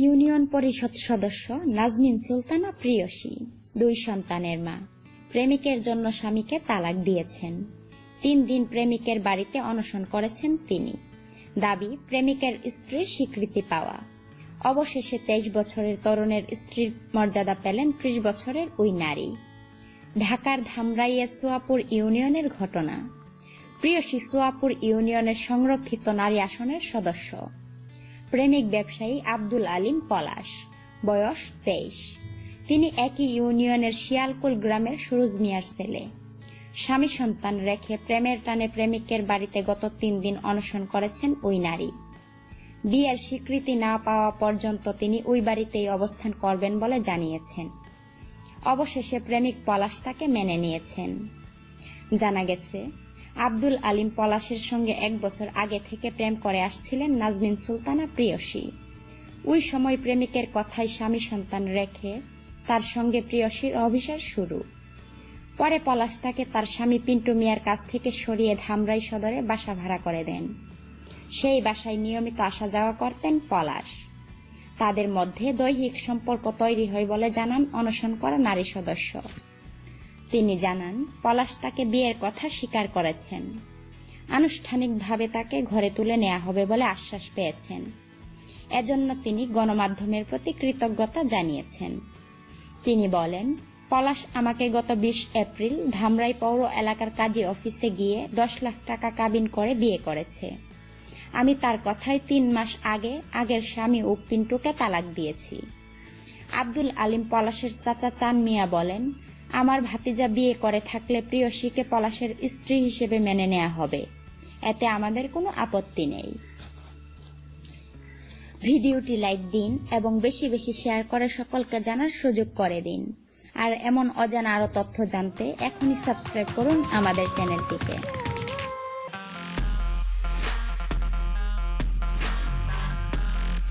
Union পরিষদ সদস্য নাজমিন সুলতানা প্রিয়সী 2 সন্তানের মা প্রেমিকের জন্য স্বামীকে তালাক দিয়েছেন। 3 দিন প্রেমিকের বাড়িতে অনশন করেছেন তিনি। দাবি প্রেমিকের স্ত্রীর স্বীকৃতি পাওয়া। অবশেষে 23 বছরের তরুণের স্ত্রীর মর্যাদা পেলেন 30 বছরের ওই নারী। ঢাকার ধামরাইয়ের সোয়াপুর ইউনিয়নের ঘটনা। প্রিয়সী সোয়াপুর ইউনিয়নের সংরক্ষিত নারী আসনের সদস্য। প্রেমিক ব্যবসায়ী আব্দুল আলিম পলাশ, বয়স 23। তিনি একই ইউনিয়নের শিয়ালকুল গ্রামের সুরুজ মিয়ার ছেলে। স্বামী সন্তান রেখে প্রেমের টানে প্রেমিকের বাড়িতে গত 3 দিন অনশন করেছেন ওই নারী। বিয়ের স্বীকৃতি না পাওয়া পর্যন্ত তিনি ওই বাড়িতেই অবস্থান করবেন বলে জানিয়েছেন। অবশেষে প্রেমিক পলাশ তাকে মেনে নিয়েছেন। জানা গেছে, আব্দুল আলিম পলাশের সঙ্গে 1 বছর আগে থেকে প্রেম করে আসছিলেন নাজমিন সুলতানা প্রিয়সী। ওই সময় প্রেমিকের কথায় স্বামী সন্তান রেখে তার সঙ্গে প্রিয়সীর অভিসার শুরু। পরে পলাশ তাকে তার স্বামী পিন্টু মিয়ার কাছ থেকে সরিয়ে ধামরাই সদরে বাসা ভাড়া করে দেন। সেই বাসায় নিয়মিত আসা যাওয়া করতেন পলাশ। তাদের মধ্যে দৈহিক সম্পর্ক তৈরি হয় বলে জানান অনশন করা নারী সদস্য। তিনি জানান, পলাশ তাকে বিয়ের কথা স্বীকার করেছেন। আনুষ্ঠানিকভাবে তাকে ঘরে তুলে নেওয়া হবে বলে আশ্বাস পেয়েছেন। এজন্য তিনি গণমাধ্যমের প্রতি কৃতজ্ঞতা জানিয়েছেন। তিনি বলেন, পলাশ আমাকে গত 20 এপ্রিল ধামরাই পৌর এলাকার কাজী অফিসে গিয়ে 10 লাখ টাকা কাবিন করে বিয়ে করেছে। আমি তার কথায় 3 মাস আগে আগের স্বামী ও পিন্টুকে তালাক দিয়েছি। আব্দুল আলিম পলাশের চাচা চান মিয়া বলেন, আমার ভাতিজা বিয়ে করে থাকলে প্রিয়সীকে পলাশের স্ত্রী হিসেবে মেনে নেওয়া হবে, এতে আমাদের কোনো আপত্তি নেই। ভিডিওটি লাইক দিন এবং বেশি বেশি শেয়ার করে সকলকে জানার সুযোগ করে দিন। আর এমন অজানা আরো তথ্য জানতে এখনই সাবস্ক্রাইব করুন আমাদের চ্যানেলটিকে।